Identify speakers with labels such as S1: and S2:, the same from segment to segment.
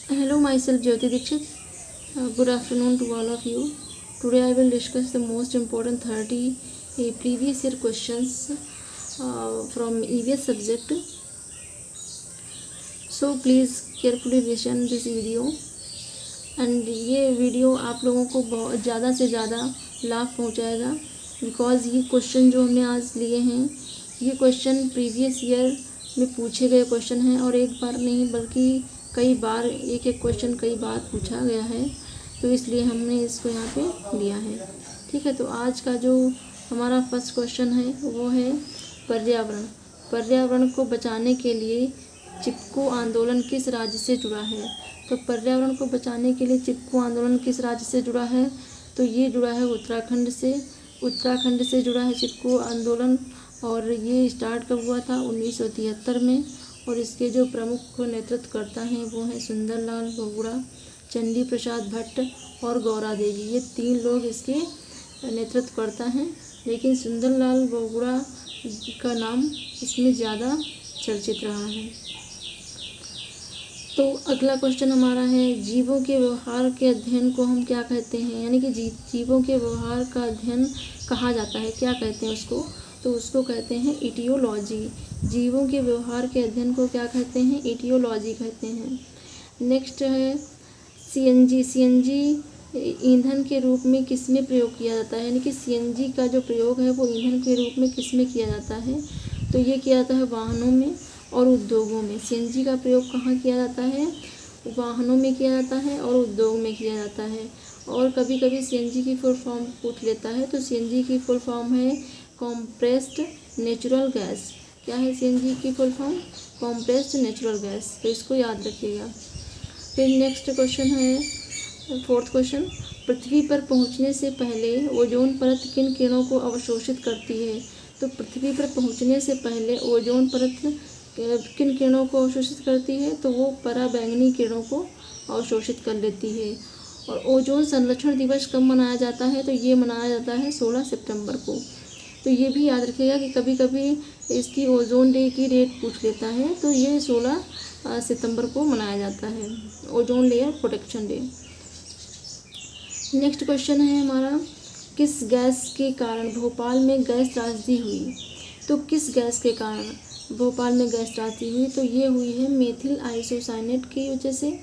S1: Hello, myself Jyoti Dikshit. Good afternoon to all of you. Today I will discuss the most important 30 previous year questions from EVS subject. So please carefully listen this video. And ये video आप लोगों को बहुत ज़्यादा से ज़्यादा लाभ पहुंचाएगा, बिकॉज़ ये क्वेश्चन जो हमने आज लिए हैं ये क्वेश्चन प्रीवियस ईयर में पूछे गए क्वेश्चन हैं और एक बार नहीं बल्कि कई बार एक एक क्वेश्चन कई बार पूछा गया है, तो इसलिए हमने इसको यहाँ पे लिया है। ठीक है, तो आज का जो हमारा फर्स्ट क्वेश्चन है वो है पर्यावरण। पर्यावरण को बचाने के लिए चिपको आंदोलन किस राज्य से जुड़ा है? तो पर्यावरण को बचाने के लिए चिपको आंदोलन किस राज्य से जुड़ा है? तो ये जुड़ा है उत्तराखंड से। उत्तराखंड से जुड़ा है चिपको आंदोलन और ये स्टार्ट कब हुआ था? 1973 में। और इसके जो प्रमुख नेतृत्वकर्ता हैं वो हैं सुंदरलाल बोगड़ा, चंडी प्रसाद भट्ट और गौरा देवी। ये 3 लोग इसके नेतृत्वकर्ता हैं, लेकिन सुंदरलाल बोगड़ा का नाम इसमें ज़्यादा चर्चित रहा है। तो अगला क्वेश्चन हमारा है जीवों के व्यवहार के अध्ययन को हम क्या कहते हैं? यानी कि जीवों के व्यवहार का अध्ययन कहा जाता है, क्या कहते हैं उसको? तो उसको कहते हैं इटियोलॉजी। जीवों के व्यवहार के अध्ययन को क्या कहते हैं? इटियोलॉजी कहते हैं। नेक्स्ट है सीएनजी। सीएनजी ईंधन के रूप में किस में प्रयोग किया जाता है? यानी कि सीएनजी का जो प्रयोग है वो ईंधन के रूप में किस में किया जाता है? तो ये किया जाता है वाहनों में और उद्योगों में। सीएनजी का प्रयोग कहाँ किया जाता है? वाहनों में किया जाता है और उद्योग में किया जाता है। और कभी कभी सीएनजी की फुल फॉर्म पूछ लेता है, तो सीएनजी की फुल फॉर्म है कॉम्प्रेस्ड नेचुरल गैस। क्या है सीएनजी की full form? Compressed natural gas. तो इसको याद रखिएगा। फिर नेक्स्ट क्वेश्चन है फोर्थ क्वेश्चन, पृथ्वी पर पहुंचने से पहले ओजोन परत किन किरणों को अवशोषित करती है? तो पृथ्वी पर पहुंचने से पहले ओजोन परत किन किरणों को अवशोषित करती है? तो वो पराबैंगनी किरणों को अवशोषित कर लेती है। और ओजोन संरक्षण दिवस कब मनाया जाता है? तो ये मनाया जाता है 16 सितंबर को। तो ये भी याद रखिएगा कि कभी कभी इसकी ओजोन डे की डेट पूछ लेता है, तो ये 16 सितंबर को मनाया जाता है, ozone layer protection day. Next question है हमारा, किस गैस के कारण भोपाल में गैस त्रासदी हुई? तो किस गैस के कारण भोपाल में गैस त्रासदी हुई? तो ये हुई है मेथिल आइसोसाइनेट की वजह से।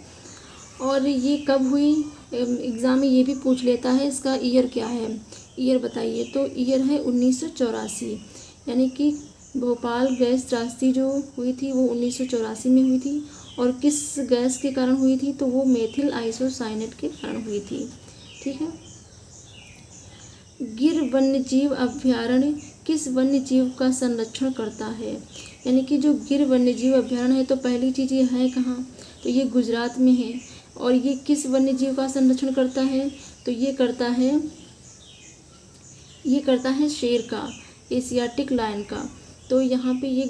S1: और ये कब हुई? एग्ज़ाम में ये भी पूछ लेता है, इसका ईयर क्या है? ईयर बताइए। तो ईयर है 1984। यानी कि भोपाल गैस त्रासदी जो हुई थी वो 1984 में हुई थी। और किस गैस के कारण हुई थी? तो वो मेथिल आइसोसाइनेट के कारण हुई थी। ठीक है। गिर वन्यजीव अभयारण्य किस वन्य जीव का संरक्षण करता है? यानी कि जो गिर वन्यजीव अभयारण्य है, तो पहली चीज़ ये है कहाँ? तो ये गुजरात में है। और ये किस वन्य जीव का संरक्षण करता है? तो ये करता है शेर का, एशियाटिक लायन का। तो यहाँ पे ये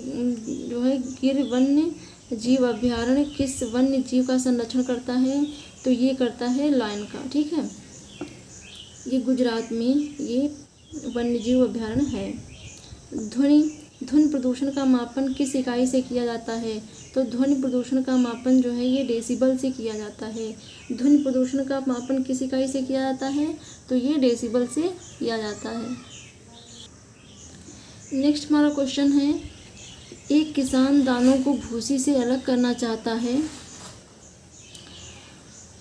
S1: जो है गिर वन्य जीव अभयारण्य किस वन्य जीव का संरक्षण करता है? तो ये करता है लायन का। ठीक है, ये गुजरात में ये वन्यजीव अभयारण्य है। ध्वनि प्रदूषण का मापन किस इकाई से किया जाता है? तो ध्वनि प्रदूषण का मापन जो है ये डेसिबल से किया जाता है। ध्वनि प्रदूषण का मापन किस इकाई से किया जाता है? तो ये डेसिबल से किया जाता है। नेक्स्ट हमारा क्वेश्चन है, एक किसान दानों को भूसी से अलग करना चाहता है,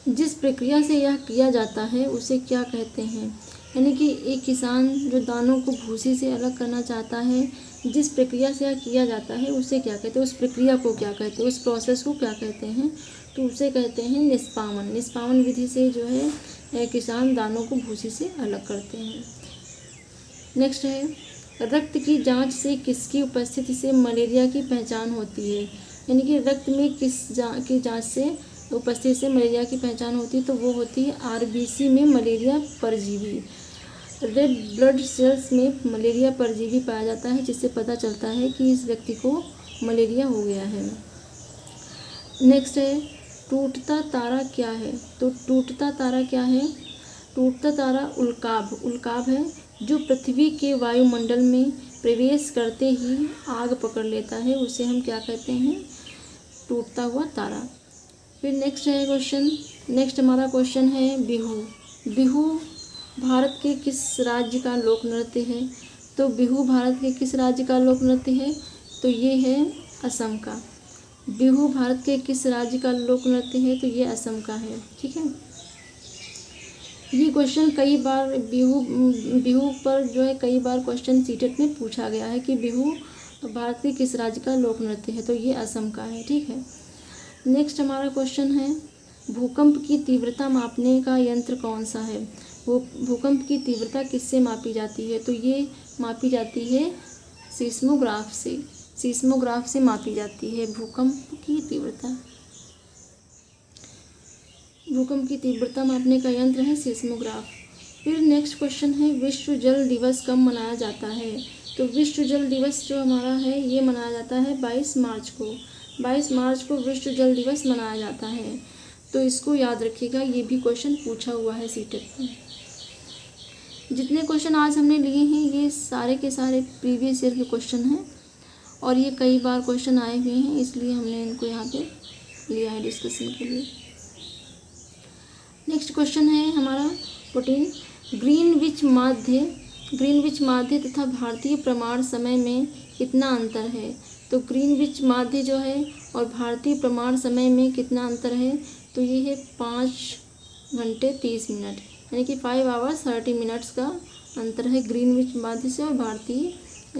S1: जिस प्रक्रिया से यह किया जाता है उसे क्या कहते हैं? यानी कि एक किसान जो दानों को भूसी से अलग करना चाहता है, जिस प्रक्रिया से यह किया जाता है उसे क्या कहते हैं? उस प्रक्रिया को क्या कहते हैं? उस प्रोसेस को क्या कहते हैं? तो उसे कहते हैं निष्पावन। निष्पावन विधि से जो है किसान दानों को भूसी से अलग करते हैं। नेक्स्ट है, रक्त की जांच से किसकी उपस्थिति से मलेरिया की पहचान होती है? यानी कि रक्त में की जांच से उपस्थिति से मलेरिया की पहचान होती है, तो वो होती है आरबीसी में मलेरिया परजीवी। रेड ब्लड सेल्स में मलेरिया परजीवी पाया जाता है, जिससे पता चलता है कि इस व्यक्ति को मलेरिया हो गया है। नेक्स्ट है, टूटता तारा क्या है? तो टूटता तारा क्या है? टूटता तारा उल्काब है, जो पृथ्वी के वायुमंडल में प्रवेश करते ही आग पकड़ लेता है, उसे हम क्या कहते हैं? टूटता हुआ तारा। फिर नेक्स्ट हमारा क्वेश्चन है बिहू। बिहू भारत के किस राज्य का लोक नृत्य है? तो बिहू भारत के किस राज्य का लोक नृत्य है? तो ये है असम का। बिहू भारत के किस राज्य का लोक नृत्य है? तो ये असम का है। ठीक है, ये क्वेश्चन कई बार बिहू पर जो है कई बार क्वेश्चन सीटेट में पूछा गया है कि बिहू भारत के किस राज्य का लोक नृत्य है? तो ये असम का है। ठीक है, नेक्स्ट हमारा क्वेश्चन है भूकंप की तीव्रता मापने का यंत्र कौन सा है? भूकंप की तीव्रता किससे मापी जाती है? तो ये मापी जाती है सीस्मोग्राफ से मापी जाती है भूकंप की तीव्रता। भूकंप की तीव्रता मापने का यंत्र है सीस्मोग्राफ। फिर नेक्स्ट क्वेश्चन है विश्व जल दिवस कब मनाया जाता है? तो विश्व जल दिवस जो हमारा है ये मनाया जाता है 22 मार्च को। 22 मार्च को विश्व जल दिवस मनाया जाता है। तो इसको याद रखिएगा, ये भी क्वेश्चन पूछा हुआ है सीटेट में। जितने क्वेश्चन आज हमने लिए हैं ये सारे के सारे प्रीवियस ईयर के क्वेश्चन हैं और ये कई बार क्वेश्चन आए हुए हैं, इसलिए हमने इनको यहाँ पे लिया है डिस्कशन के लिए। नेक्स्ट क्वेश्चन है हमारा 14 ग्रीनविच माध्य तथा भारतीय प्रमाण समय में कितना अंतर है? तो ग्रीनविच माध्य जो है और भारतीय प्रमाण समय में कितना अंतर है? तो ये है 5 घंटे 30 मिनट, यानी कि 5 hours 30 minutes का अंतर है ग्रीनविच माध्य से और भारतीय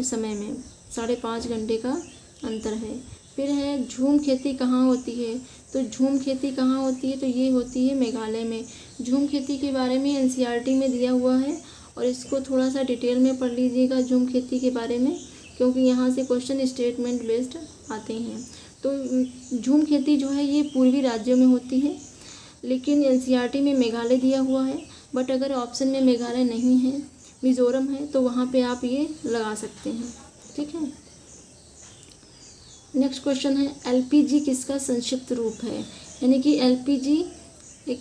S1: समय में 5.5 घंटे का अंतर है। फिर है झूम खेती कहाँ होती है? तो झूम खेती कहाँ होती है? तो ये होती है मेघालय में। झूम खेती के बारे में एनसीईआरटी में दिया हुआ है और इसको थोड़ा सा डिटेल में पढ़ लीजिएगा झूम खेती के बारे में, क्योंकि यहाँ से क्वेश्चन स्टेटमेंट बेस्ड आते हैं। तो झूम खेती जो है ये पूर्वी राज्यों में होती है, लेकिन एनसीईआरटी में मेघालय दिया हुआ है। बट अगर ऑप्शन में मेघालय नहीं है, मिज़ोरम है, तो वहाँ पे आप ये लगा सकते हैं। ठीक है, नेक्स्ट क्वेश्चन है एलपीजी किसका संक्षिप्त रूप है? यानी कि एलपीजी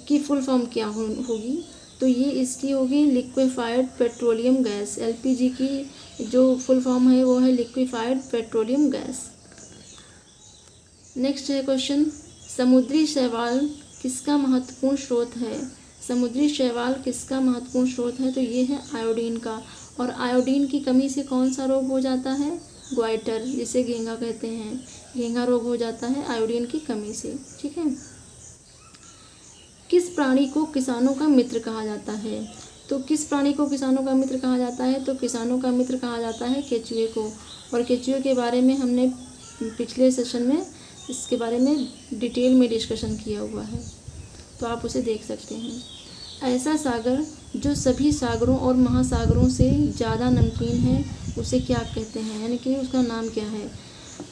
S1: की फुल फॉर्म क्या होगी? तो ये इसकी होगी लिक्विफाइड पेट्रोलियम गैस। एलपीजी की जो फुल फॉर्म है वो है लिक्विफाइड पेट्रोलियम गैस। नेक्स्ट है क्वेश्चन समुद्री शैवाल किसका महत्वपूर्ण स्रोत है? समुद्री शैवाल किसका महत्वपूर्ण स्रोत है? तो ये है आयोडीन का। और आयोडीन की कमी से कौन सा रोग हो जाता है? ग्वाइटर, जिसे घेंघा कहते हैं। घेंघा रोग हो जाता है आयोडीन की कमी से। ठीक है, किस प्राणी को किसानों का मित्र कहा जाता है? तो किस प्राणी को किसानों का मित्र कहा जाता है? तो किसानों का मित्र कहा जाता है केंचुए को। और केंचुए के बारे में हमने पिछले सेशन में इसके बारे में डिटेल में डिस्कशन किया हुआ है, तो आप उसे देख सकते हैं। ऐसा सागर जो सभी सागरों और महासागरों से ज़्यादा नमकीन है उसे क्या कहते हैं? यानी कि उसका नाम क्या है?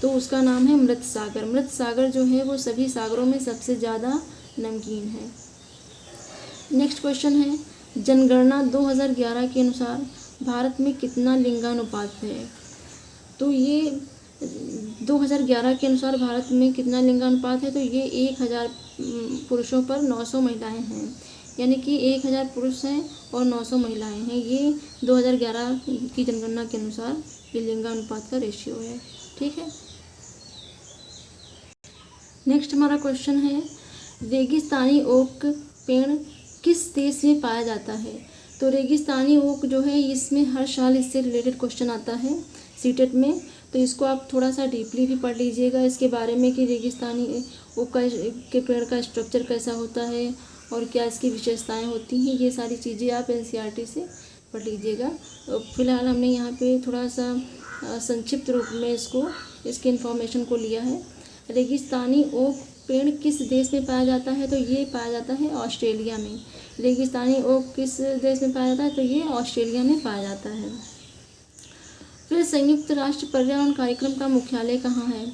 S1: तो उसका नाम है मृत सागर। मृत सागर जो है वो सभी सागरों में सबसे ज़्यादा नमकीन है। नेक्स्ट क्वेश्चन है जनगणना 2011 के अनुसार भारत में कितना लिंगानुपात है? तो ये 2011 के अनुसार भारत में कितना लिंगानुपात है? तो ये 1000 पुरुषों पर 900 महिलाएं हैं, यानी कि 1000 पुरुष हैं और 900 महिलाएं हैं। ये 2011 की जनगणना के अनुसार ये लिंगानुपात का रेशियो है। ठीक है, नेक्स्ट हमारा क्वेश्चन है रेगिस्तानी ओक पेड़ किस देश में पाया जाता है? तो रेगिस्तानी ओक जो है इसमें हर साल इससे रिलेटेड क्वेश्चन आता है सीटेट में, तो इसको आप थोड़ा सा डीपली भी पढ़ लीजिएगा इसके बारे में कि रेगिस्तानी ओक के पेड़ का स्ट्रक्चर कैसा होता है और क्या इसकी विशेषताएं होती हैं। ये सारी चीज़ें आप एनसीईआरटी से पढ़ लीजिएगा। फिलहाल हमने यहाँ पे थोड़ा सा संक्षिप्त रूप में इसके इन्फॉर्मेशन को लिया है। रेगिस्तानी ओक पेड़ किस देश में पाया जाता है? तो ये पाया जाता है ऑस्ट्रेलिया में। रेगिस्तानी ओक किस देश में पाया जाता है? तो ये ऑस्ट्रेलिया में पाया जाता है। फिर संयुक्त राष्ट्र पर्यावरण कार्यक्रम का मुख्यालय कहाँ है?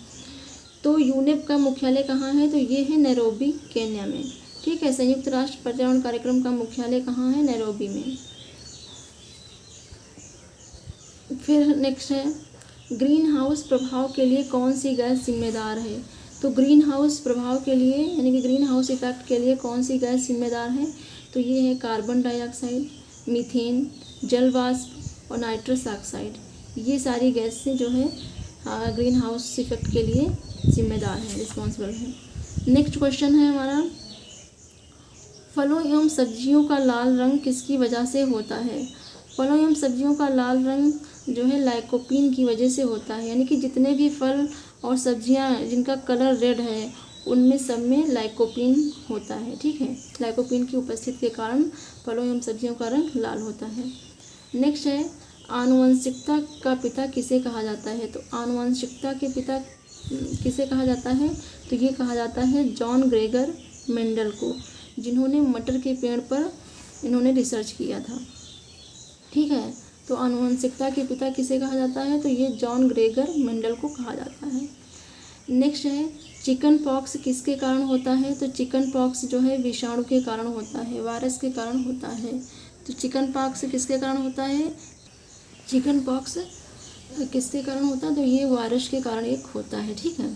S1: तो यूनेप का मुख्यालय कहाँ है? तो ये है नैरोबी केन्या में। ठीक है, संयुक्त राष्ट्र पर्यावरण कार्यक्रम का मुख्यालय कहाँ है? नैरोबी में। फिर नेक्स्ट है ग्रीन हाउस प्रभाव के लिए कौन सी गैस जिम्मेदार है? तो ग्रीन हाउस प्रभाव के लिए यानी कि ग्रीन हाउस इफेक्ट के लिए कौन सी गैस जिम्मेदार है? तो ये है कार्बन डाइऑक्साइड, मीथेन, जल वाष्प और नाइट्रस ऑक्साइड। ये सारी गैसें जो है ग्रीन हाउस इफेक्ट के लिए जिम्मेदार हैं, रिस्पॉन्सिबल हैं। नेक्स्ट क्वेश्चन है हमारा, फलों एवं सब्जियों का लाल रंग किसकी वजह से होता है? फलों एवं सब्जियों का लाल रंग जो है लाइकोपीन की वजह से होता है, यानी कि जितने भी फल और सब्जियां जिनका कलर रेड है उनमें सब में लाइकोपीन होता है। ठीक है, लाइकोपीन की उपस्थिति के कारण फलों एवं सब्जियों का रंग लाल होता है। नेक्स्ट है, आनुवंशिकता का पिता किसे कहा जाता है? तो आनुवंशिकता के पिता किसे कहा जाता है? तो ये कहा जाता है जॉन ग्रेगर मेंडल को, जिन्होंने मटर के पेड़ पर इन्होंने रिसर्च किया था। ठीक है, तो आनुवंशिकता के पिता किसे कहा जाता है? तो ये जॉन ग्रेगर मेंडल को कहा जाता है। नेक्स्ट है, चिकन पॉक्स किसके कारण होता है? तो चिकन पॉक्स जो है विषाणु के कारण होता है, वायरस के कारण होता है। तो चिकन पॉक्स किसके कारण होता है? चिकन पॉक्स किसके कारण होता है? तो ये वायरस के कारण एक होता है। ठीक है,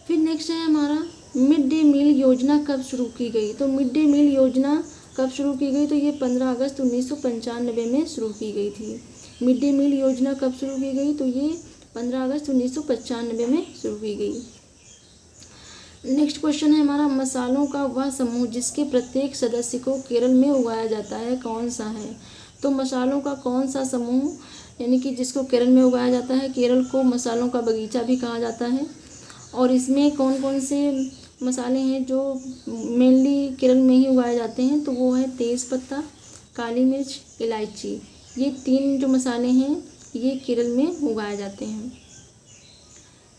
S1: फिर नेक्स्ट है हमारा, मिड डे मील योजना कब शुरू की गई? तो मिड डे मील योजना कब शुरू की गई? तो ये 15 अगस्त 1995 में शुरू की गई थी। मिड डे मील योजना कब शुरू की गई? तो ये 15 अगस्त 1995 में शुरू की गई। नेक्स्ट क्वेश्चन है हमारा, मसालों का वह समूह जिसके प्रत्येक सदस्य को केरल में उगाया जाता है कौन सा है? तो मसालों का कौन सा समूह यानी कि जिसको केरल में उगाया जाता है, केरल को मसालों का बगीचा भी कहा जाता है। और इसमें कौन कौन से मसाले हैं जो मेनली केरल में ही उगाए जाते हैं? तो वो है तेज़पत्ता, काली मिर्च, इलायची। ये 3 जो मसाले हैं ये केरल में उगाए जाते हैं।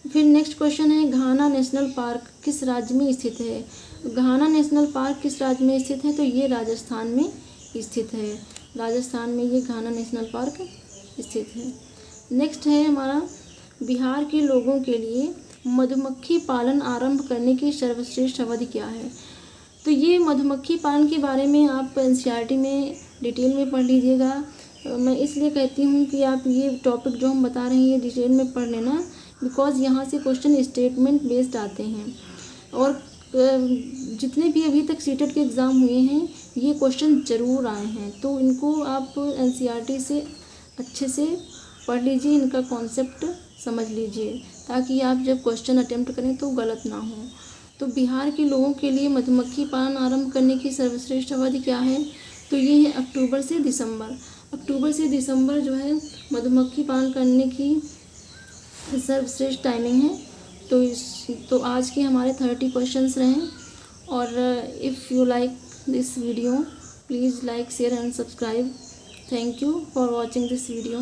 S1: फिर नेक्स्ट क्वेश्चन है, घाना नेशनल पार्क किस राज्य में स्थित है? घाना नेशनल पार्क किस राज्य में स्थित है? तो ये राजस्थान में स्थित है। राजस्थान में ये घाना नेशनल पार्क स्थित है। नेक्स्ट है हमारा, बिहार के लोगों के लिए मधुमक्खी पालन आरंभ करने की सर्वश्रेष्ठ अवधि क्या है? तो ये मधुमक्खी पालन के बारे में आप एनसीईआरटी में डिटेल में पढ़ लीजिएगा। मैं इसलिए कहती हूँ कि आप ये टॉपिक जो हम बता रहे हैं ये डिटेल में पढ़ लेना, बिकॉज़ यहाँ से क्वेश्चन स्टेटमेंट बेस्ड आते हैं। और जितने भी अभी तक सीटेट के एग्ज़ाम हुए हैं ये क्वेश्चन ज़रूर आए हैं, तो इनको आप एनसीईआरटी से अच्छे से पढ़ लीजिए, इनका कॉन्सेप्ट समझ लीजिए, ताकि आप जब क्वेश्चन अटेम्प्ट करें तो गलत ना हो। तो बिहार के लोगों के लिए मधुमक्खी पालन आरंभ करने की सर्वश्रेष्ठ अवधि क्या है? तो ये है अक्टूबर से दिसंबर। अक्टूबर से दिसंबर जो है मधुमक्खी पालन करने की सर्वश्रेष्ठ टाइमिंग है। तो आज के हमारे 30 क्वेश्चंस रहे। और if you like this video please like, share and subscribe. Thank you for watching this video.